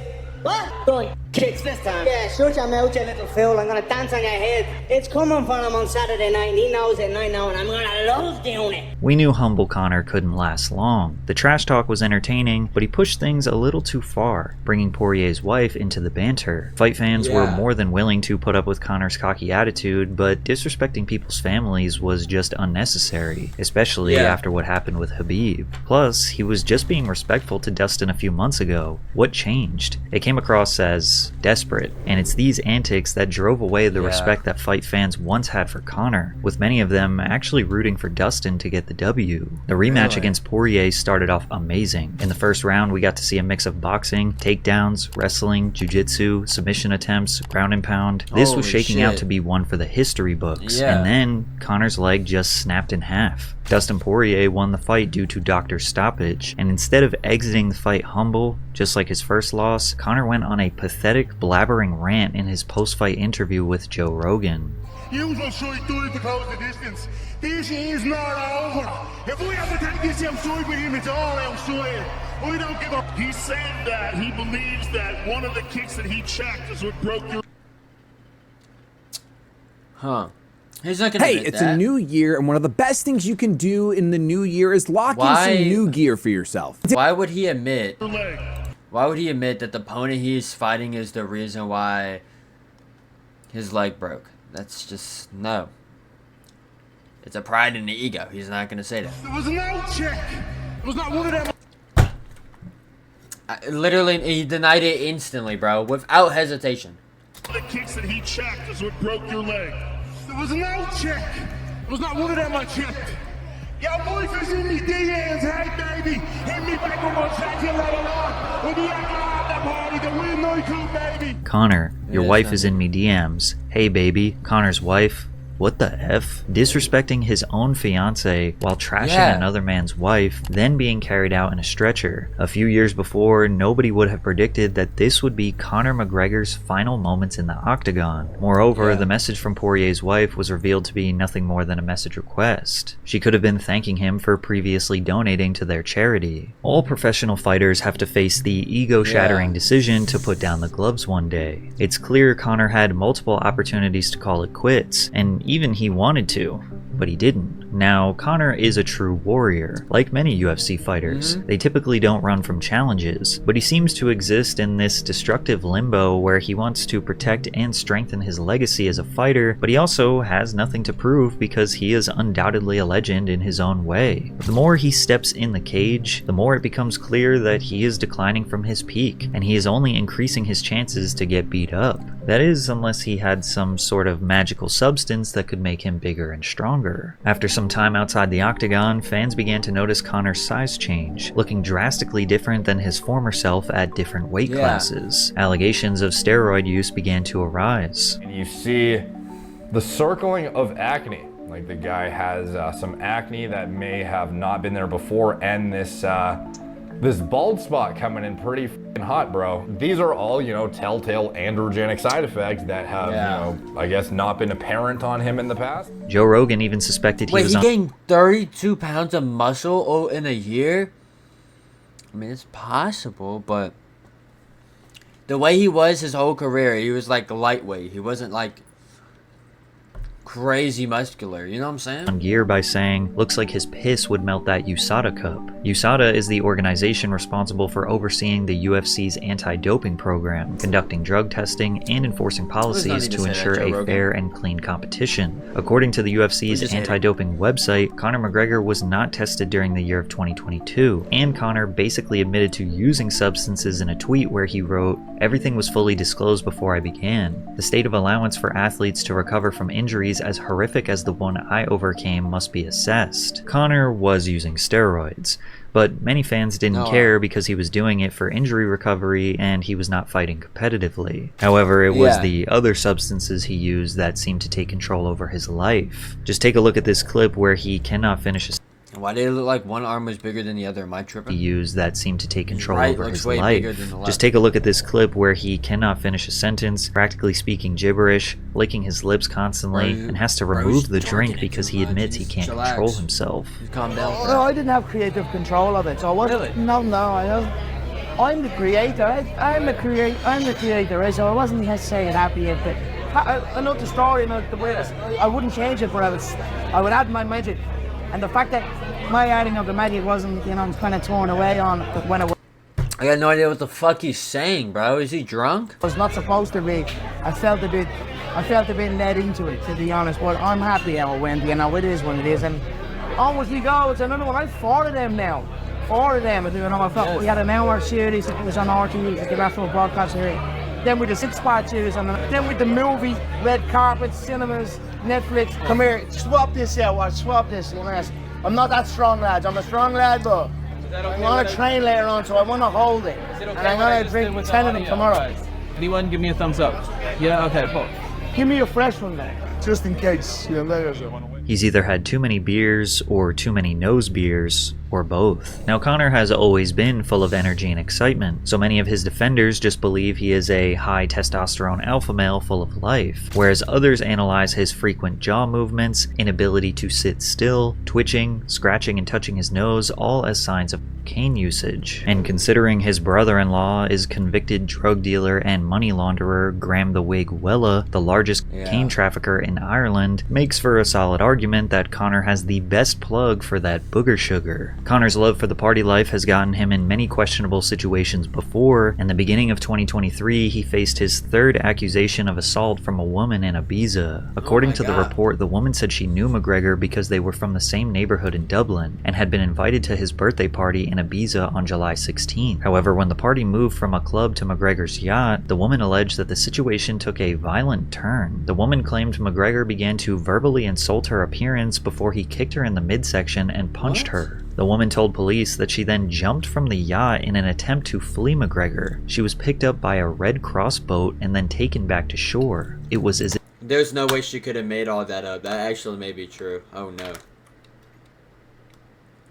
What? Going. Kicks this time. Yeah, shut your mouth, you little fool. I'm gonna dance on your head. It's coming for him on Saturday night, and he knows it, and I know, and I'm gonna love doing it. We knew humble Conor couldn't last long. The trash talk was entertaining, but he pushed things a little too far, bringing Poirier's wife into the banter. Fight fans were more than willing to put up with Conor's cocky attitude, but disrespecting people's families was just unnecessary, especially after what happened with Khabib. Plus, he was just being respectful to Dustin a few months ago. What changed? It came across as desperate, and it's these antics that drove away the respect that fight fans once had for Conor, with many of them actually rooting for Dustin to get the W. The rematch against Poirier started off amazing. In the first round, we got to see a mix of boxing, takedowns, wrestling, jiu-jitsu, submission attempts, ground and pound. This was shaking out to be one for the history books, and then Conor's leg just snapped in half. Dustin Poirier won the fight due to doctor's stoppage, and instead of exiting the fight humble, just like his first loss, Conor went on a pathetic, blabbering rant in his post-fight interview with Joe Rogan. You will show you to close the distance. This is not over. If we have to take this outside with him, it's all outside. We don't give up. He said that he believes that one of the kicks that he checked is what broke your... He's not gonna admit it's that. a new year, and one of the best things you can do in the new year is lock in some new gear for yourself. Why would he admit that the opponent he's fighting is the reason why his leg broke? That's just, no. It's a pride and the ego. He's not gonna say that. There was no check. It was not one of them. Literally, he denied it instantly, bro, without hesitation. The kicks that he checked is what broke your leg. There was no check. It was not one of them I checked. Your wife is in me DMs. Hey, baby, hit me back on my check here later on. We'll be at the party, the win night too, baby. Conor, your wife is in me DMs. Hey, baby. Conor's wife. What the F? Disrespecting his own fiance while trashing another man's wife, then being carried out in a stretcher. A few years before, nobody would have predicted that this would be Conor McGregor's final moments in the octagon. Moreover, the message from Poirier's wife was revealed to be nothing more than a message request. She could have been thanking him for previously donating to their charity. All professional fighters have to face the ego-shattering decision to put down the gloves one day. It's clear Conor had multiple opportunities to call it quits, and even he wanted to, but he didn't. Now, Conor is a true warrior. Like many UFC fighters, they typically don't run from challenges, but he seems to exist in this destructive limbo where he wants to protect and strengthen his legacy as a fighter, but he also has nothing to prove because he is undoubtedly a legend in his own way. The more he steps in the cage, the more it becomes clear that he is declining from his peak, and he is only increasing his chances to get beat up. That is, unless he had some sort of magical substance that could make him bigger and stronger. After some time outside the octagon, fans began to notice Conor's size change, looking drastically different than his former self at different weight classes. Allegations of steroid use began to arise. And you see the circling of acne. Like the guy has some acne that may have not been there before, and this bald spot coming in pretty f***ing hot, bro. These are all, telltale androgenic side effects that have, I guess not been apparent on him in the past. Joe Rogan even suspected he was gained 32 pounds of muscle in a year? I mean, it's possible, but the way he was his whole career, he was like lightweight. He wasn't like crazy muscular, you know what I'm saying? On gear by saying, looks like his piss would melt that USADA cup. USADA is the organization responsible for overseeing the UFC's anti-doping program, conducting drug testing, and enforcing policies to ensure a fair and clean competition. According to the UFC's anti-doping website, Conor McGregor was not tested during the year of 2022, and Conor basically admitted to using substances in a tweet where he wrote, "Everything was fully disclosed before I began. The state of allowance for athletes to recover from injuries as horrific as the one I overcame must be assessed." Conor was using steroids, but many fans didn't care because he was doing it for injury recovery and he was not fighting competitively. However, it was the other substances he used that seemed to take control over his life. Just take a look at this clip where he cannot finish a Why did it look like one arm was bigger than the other? Am I tripping? Use that seemed to take control over his life. Just take a look at this clip where he cannot finish a sentence, practically speaking gibberish, licking his lips constantly, and has to remove the drink because he admits he can't control himself. Calm down. Well, I didn't have creative control of it, so I wasn't. No, I don't. I'm the creator. I'm the creator, right? So I wasn't necessarily happy with it. I know the story, and the way I wouldn't change it, but I would add my magic. And the fact that my adding of the magic wasn't, kind of torn away on when it I got no idea what the fuck he's saying, bro. Is he drunk? was not supposed to be. I felt a bit led into it, to be honest. But I'm happy how it went. It is what it is. And onwards we go. It's another one. I have 4 of them now. 4 of them. I felt we had an hour series. It was on RTE, the national broadcast series. Then with the 6-part series, and then with the movie, red carpet, cinemas, Netflix. Come here, swap this out, or swap this. I'm not that strong, lads. I'm a strong lad, but I want to train later on, so I want to hold it. And I'm going to drink 10 of them tomorrow. Anyone give me a thumbs up? Yeah, okay, Paul. Give me a fresh one, then. Just in case. He's either had too many beers or too many nose beers, or both. Now, Conor has always been full of energy and excitement, so many of his defenders just believe he is a high testosterone alpha male full of life, whereas others analyze his frequent jaw movements, inability to sit still, twitching, scratching and touching his nose, all as signs of cocaine usage. And considering his brother-in-law is convicted drug dealer and money launderer Graham the Wig Wella, the largest cocaine trafficker in Ireland, makes for a solid argument that Conor has the best plug for that booger sugar. Conor's love for the party life has gotten him in many questionable situations before. In the beginning of 2023, he faced his 3rd accusation of assault from a woman in Ibiza. According to the report, the woman said she knew McGregor because they were from the same neighborhood in Dublin and had been invited to his birthday party in Ibiza on July 16th. However, when the party moved from a club to McGregor's yacht, the woman alleged that the situation took a violent turn. The woman claimed McGregor began to verbally insult her appearance before he kicked her in the midsection and punched her. The woman told police that she then jumped from the yacht in an attempt to flee McGregor. She was picked up by a Red Cross boat and then taken back to shore. It was as if There's no way she could have made all that up. That actually may be true. Oh no.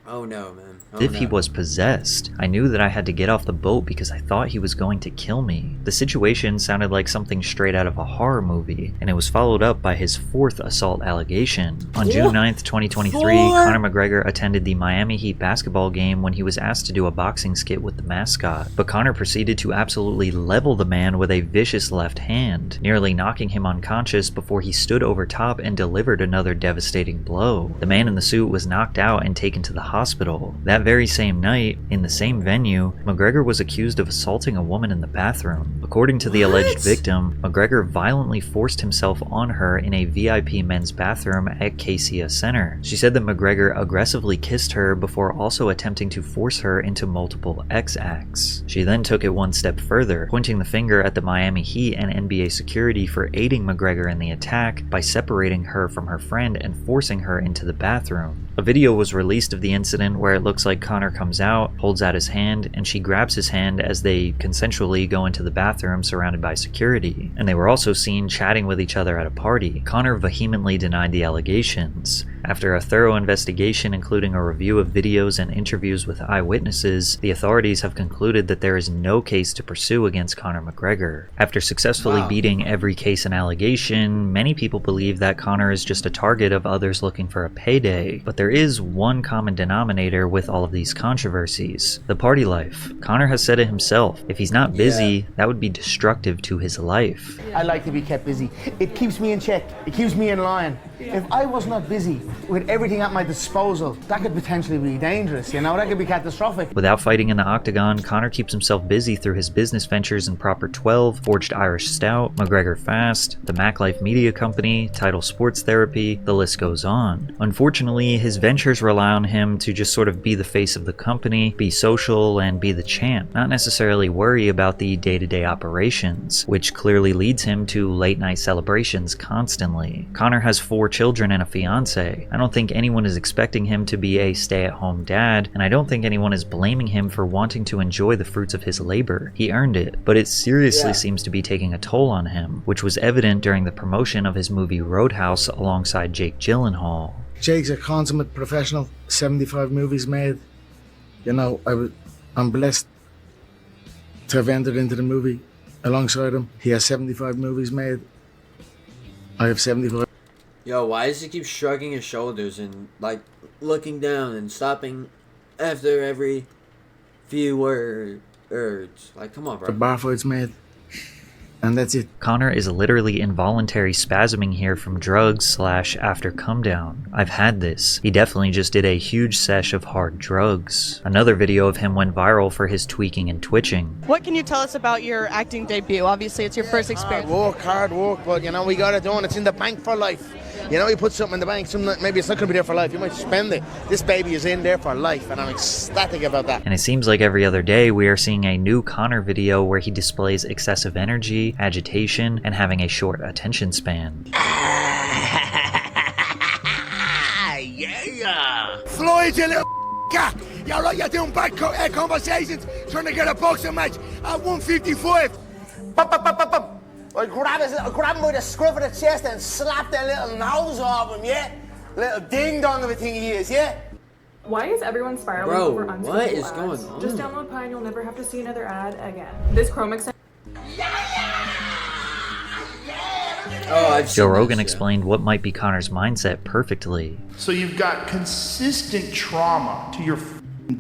Oh no, man. he was possessed. I knew that I had to get off the boat because I thought he was going to kill me. The situation sounded like something straight out of a horror movie, and it was followed up by his 4th assault allegation. On June 9th, 2023, Conor McGregor attended the Miami Heat basketball game when he was asked to do a boxing skit with the mascot, but Conor proceeded to absolutely level the man with a vicious left hand, nearly knocking him unconscious before he stood over top and delivered another devastating blow. The man in the suit was knocked out and taken to the hospital. That very same night, in the same venue, McGregor was accused of assaulting a woman in the bathroom. According to the alleged victim, McGregor violently forced himself on her in a VIP men's bathroom at KCA Center. She said that McGregor aggressively kissed her before also attempting to force her into multiple X acts. She then took it one step further, pointing the finger at the Miami Heat and NBA security for aiding McGregor in the attack by separating her from her friend and forcing her into the bathroom. A video was released of the incident where it looks like Conor comes out, holds out his hand, and she grabs his hand as they consensually go into the bathroom surrounded by security. And they were also seen chatting with each other at a party. Conor vehemently denied the allegations. After a thorough investigation, including a review of videos and interviews with eyewitnesses, the authorities have concluded that there is no case to pursue against Conor McGregor. After successfully beating every case and allegation, many people believe that Conor is just a target of others looking for a payday. But there is one common denominator with all of these controversies: the party life. Conor has said it himself. If he's not busy, that would be destructive to his life. I like to be kept busy. It keeps me in check. It keeps me in line. If I was not busy with everything at my disposal, that could potentially be dangerous, that could be catastrophic. Without fighting in the octagon, Conor keeps himself busy through his business ventures in Proper 12, Forged Irish Stout, McGregor Fast, the Mac Life Media Company, Title Sports Therapy, the list goes on. Unfortunately, his ventures rely on him to just sort of be the face of the company, be social, and be the champ, not necessarily worry about the day-to-day operations, which clearly leads him to late-night celebrations constantly. Conor has 4 children and a fiance. I don't think anyone is expecting him to be a stay-at-home dad, and I don't think anyone is blaming him for wanting to enjoy the fruits of his labor. He earned it, but it seriously seems to be taking a toll on him, which was evident during the promotion of his movie Roadhouse alongside Jake Gyllenhaal. Jake's a consummate professional, 75 movies made. I'm blessed to have entered into the movie alongside him. He has 75 movies made. I have 75. Yo, why does he keep shrugging his shoulders and, looking down and stopping after every few words? urge. Like, come on, The bro. bar fight's made. And that's it. Conor is literally involuntary spasming here from drugs / after come down. I've had this. He definitely just did a huge sesh of hard drugs. Another video of him went viral for his tweaking and twitching. What can you tell us about your acting debut? Obviously, it's your first experience. Hard work, but you know, we got it done. It's in the bank for life. You know, you put something in the bank, maybe it's not going to be there for life. You might spend it. This baby is in there for life, and I'm ecstatic about that. And it seems like every other day we are seeing a new Conor video where he displays excessive energy, agitation, and having a short attention span. Yeah! Floyd, you little you're right, you're doing bad conversations, trying to get a boxing match at 155. I grab him by the scruff of the chest and slap that little nose off him, yeah? Little ding-dong of a thing he is, yeah? Why is everyone spiraling Bro, over unsuitable what is ads? going on? Just download Pi and you'll never have to see another ad again. This Chrome extension. Joe Rogan explained what might be Conor's mindset perfectly. So you've got consistent trauma to your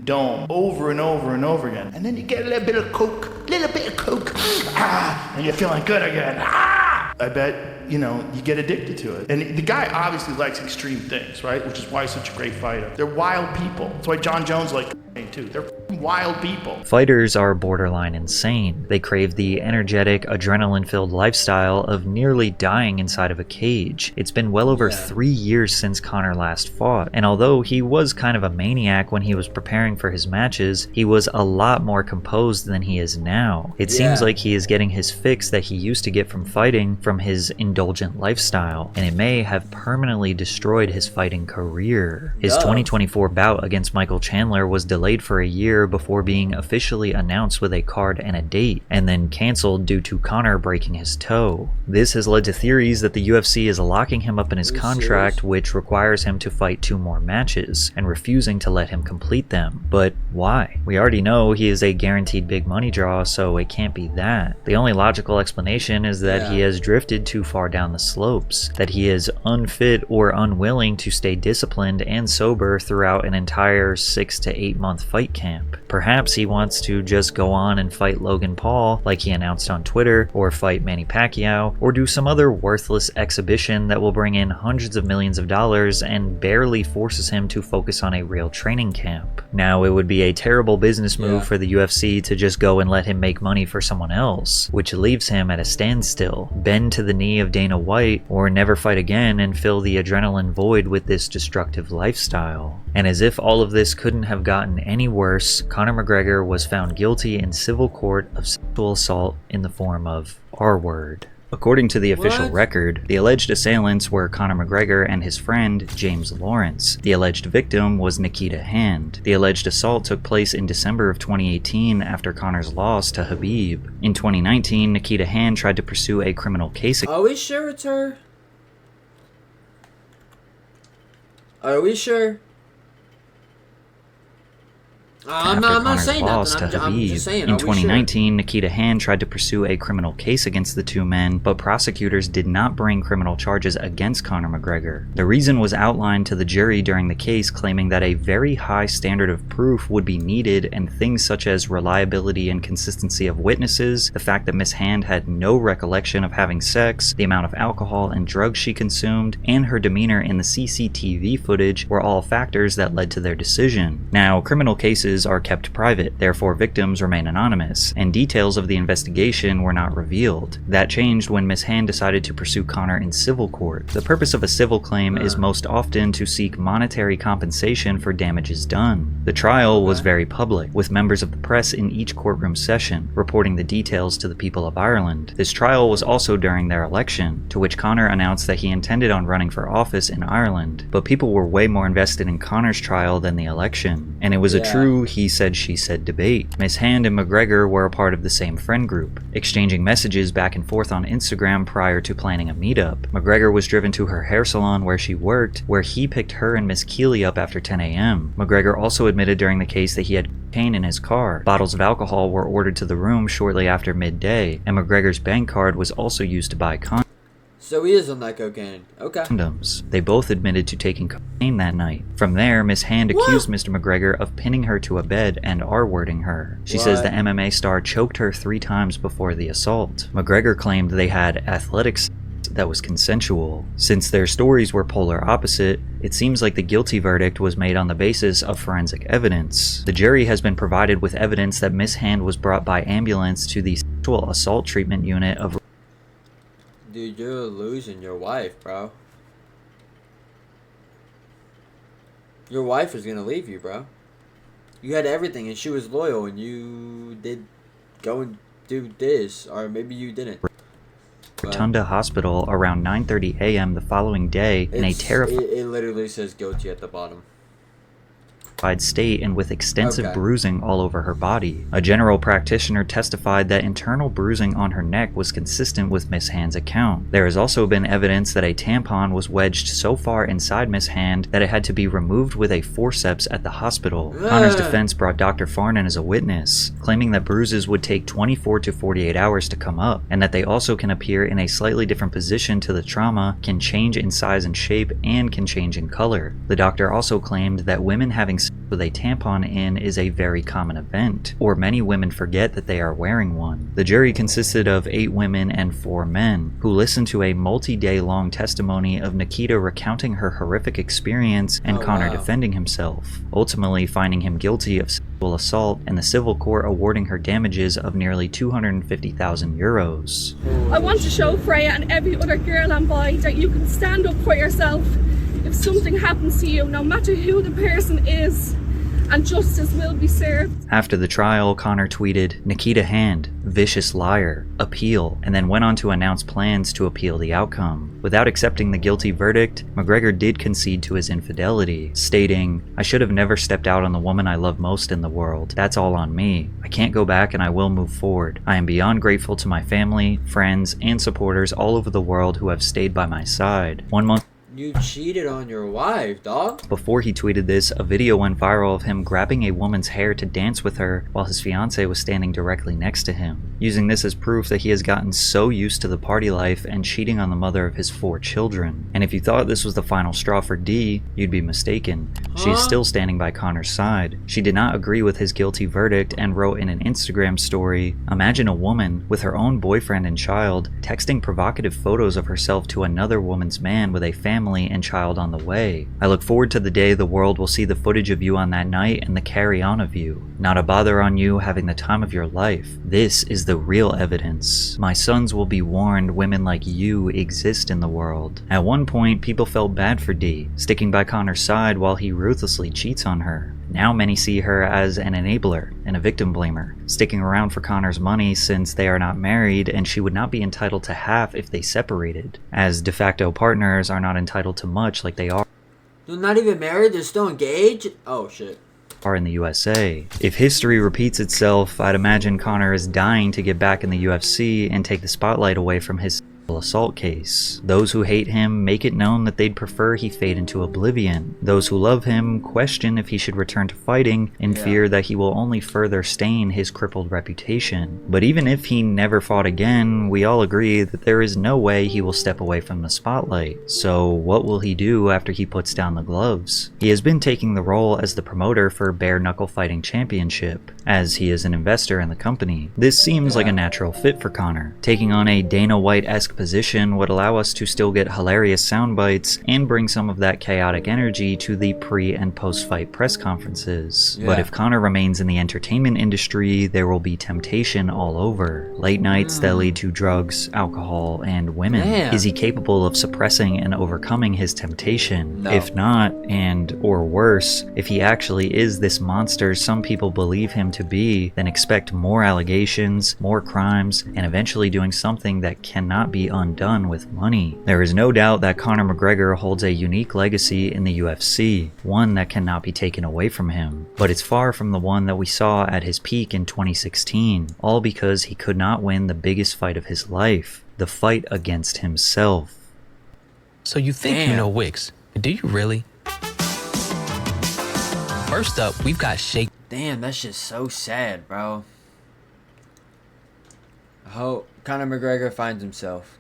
dome over and over and over again. And then you get a little bit of coke, and you're feeling good again. I bet, you know, you get addicted to it. And the guy obviously likes extreme things, right? Which is why he's such a great fighter. They're wild people. That's why John Jones likes too. They're wild people. Fighters are borderline insane. They crave the energetic, adrenaline-filled lifestyle of nearly dying inside of a cage. It's been well over 3 years since Conor last fought, and although he was kind of a maniac when he was preparing for his matches, he was a lot more composed than he is now. It seems like he is getting his fix that he used to get from fighting from his indulgent lifestyle, and it may have permanently destroyed his fighting career. His 2024 bout against Michael Chandler was delayed for a year before being officially announced with a card and a date, and then cancelled due to Conor breaking his toe. This has led to theories that the UFC is locking him up in his contract, which requires him to fight 2 more matches, and refusing to let him complete them. But why? We already know he is a guaranteed big money draw, so it can't be that. The only logical explanation is that he has drifted too far down the slopes, that he is unfit or unwilling to stay disciplined and sober throughout an entire 6 to 8 month fight camp. Perhaps he wants to just go on and fight Logan Paul like he announced on Twitter, or fight Manny Pacquiao, or do some other worthless exhibition that will bring in hundreds of millions of dollars and barely forces him to focus on a real training camp. Now, it would be a terrible business move for the UFC to just go and let him make money for someone else, which leaves him at a standstill, bend to the knee of Dana White, or never fight again and fill the adrenaline void with this destructive lifestyle. And as if all of this couldn't have gotten any worse, Conor McGregor was found guilty in civil court of sexual assault in the form of R-word. According to the official record, the alleged assailants were Conor McGregor and his friend, James Lawrence. The alleged victim was Nikita Hand. The alleged assault took place in December of 2018 after Conor's loss to Khabib. In 2019, Nikita Hand tried to pursue a criminal case. Are we sure it's her? Are we sure? I'm not saying nothing. I'm just saying. In 2019, Nikita Hand tried to pursue a criminal case against the two men, but prosecutors did not bring criminal charges against Conor McGregor. The reason was outlined to the jury during the case, claiming that a very high standard of proof would be needed, and things such as reliability and consistency of witnesses, the fact that Miss Hand had no recollection of having sex, the amount of alcohol and drugs she consumed, and her demeanor in the CCTV footage were all factors that led to their decision. Now, criminal cases are kept private, therefore victims remain anonymous, and details of the investigation were not revealed. That changed when Miss Hand decided to pursue Conor in civil court. The purpose of a civil claim is most often to seek monetary compensation for damages done. The trial was very public, with members of the press in each courtroom session, reporting the details to the people of Ireland. This trial was also during their election, to which Conor announced that he intended on running for office in Ireland, but people were way more invested in Conor's trial than the election, and it was a true he said she said debate. Miss Hand and McGregor were a part of the same friend group, exchanging messages back and forth on Instagram prior to planning a meetup. McGregor was driven to her hair salon where she worked, where he picked her and Miss Keeley up after 10 a.m. McGregor also admitted during the case that he had cocaine in his car. Bottles of alcohol were ordered to the room shortly after midday, and McGregor's bank card was also used to buy condoms. So he is on that cocaine. Okay. Condoms. They both admitted to taking cocaine that night. From there, Miss Hand accused Mr. McGregor of pinning her to a bed and R-wording her. She says the MMA star choked her 3 times before the assault. McGregor claimed they had athletics that was consensual. Since their stories were polar opposite, it seems like the guilty verdict was made on the basis of forensic evidence. The jury has been provided with evidence that Miss Hand was brought by ambulance to the sexual assault treatment unit of... Dude, you're losing your wife, bro. Your wife is gonna leave you, bro. You had everything and she was loyal and you did go and do this, or maybe you didn't. Rotunda Hospital around 9:30 a.m. the following day in a terrifying... It literally says guilty at the bottom. State and with extensive bruising all over her body. A general practitioner testified that internal bruising on her neck was consistent with Miss Hand's account. There has also been evidence that a tampon was wedged so far inside Miss Hand that it had to be removed with a forceps at the hospital. Conor's defense brought Dr. Farnan as a witness, claiming that bruises would take 24 to 48 hours to come up, and that they also can appear in a slightly different position to the trauma, can change in size and shape, and can change in color. The doctor also claimed that women having sex with a tampon in is a very common event, or many women forget that they are wearing one. The jury consisted of 8 women and 4 men, who listened to a multi-day long testimony of Nikita recounting her horrific experience and Conor defending himself, ultimately finding him guilty of sexual assault and the civil court awarding her damages of nearly 250,000 euros. I want to show Freya and every other girl and boy that you can stand up for yourself if something happens to you, no matter who the person is, and justice will be served. After the trial, Conor tweeted, "Nikita Hand, vicious liar, appeal," and then went on to announce plans to appeal the outcome. Without accepting the guilty verdict, McGregor did concede to his infidelity, stating, "I should have never stepped out on the woman I love most in the world. That's all on me. I can't go back and I will move forward. I am beyond grateful to my family, friends, and supporters all over the world who have stayed by my side." 1 month You cheated on your wife, dog. before he tweeted this, a video went viral of him grabbing a woman's hair to dance with her while his fiancée was standing directly next to him, using this as proof that he has gotten so used to the party life and cheating on the mother of his 4 children. And if you thought this was the final straw for Dee, you'd be mistaken. She is still standing by Conor's side. She did not agree with his guilty verdict and wrote in an Instagram story, "Imagine a woman with her own boyfriend and child texting provocative photos of herself to another woman's man with a family and child on the way. I look forward to the day the world will see the footage of you on that night and the carry on of you. Not a bother on you, having the time of your life. This is the real evidence. My sons will be warned women like you exist in the world." At one point, people felt bad for Dee, sticking by Conor's side while he ruthlessly cheats on her. Now many see her as an enabler and a victim blamer, sticking around for Conor's money since they are not married and she would not be entitled to half if they separated, as de facto partners are not entitled to much like they are. They're not even married? They're still engaged? Oh, shit. Are in the USA. If history repeats itself, I'd imagine Conor is dying to get back in the UFC and take the spotlight away from his assault case. Those who hate him make it known that they'd prefer he fade into oblivion. Those who love him question if he should return to fighting in fear that he will only further stain his crippled reputation. But even if he never fought again, we all agree that there is no way he will step away from the spotlight. So what will he do after he puts down the gloves? He has been taking the role as the promoter for Bare Knuckle Fighting Championship, as he is an investor in the company. This seems like a natural fit for Conor. Taking on a Dana White-esque position would allow us to still get hilarious sound bites and bring some of that chaotic energy to the pre- and post-fight press conferences. But if Conor remains in the entertainment industry, there will be temptation all over. Late nights that lead to drugs, alcohol, and women. Is he capable of suppressing and overcoming his temptation? No. If not, and or worse, if he actually is this monster some people believe him to be, then expect more allegations, more crimes, and eventually doing something that cannot be undone with money. There is no doubt that Conor McGregor holds a unique legacy in the UFC, one that cannot be taken away from him. But it's far from the one that we saw at his peak in 2016, all because he could not win the biggest fight of his life, the fight against himself. So you think you know Wix, but do you really? First up, we've got Shake. Damn, that's just so sad, bro. I hope Conor McGregor finds himself.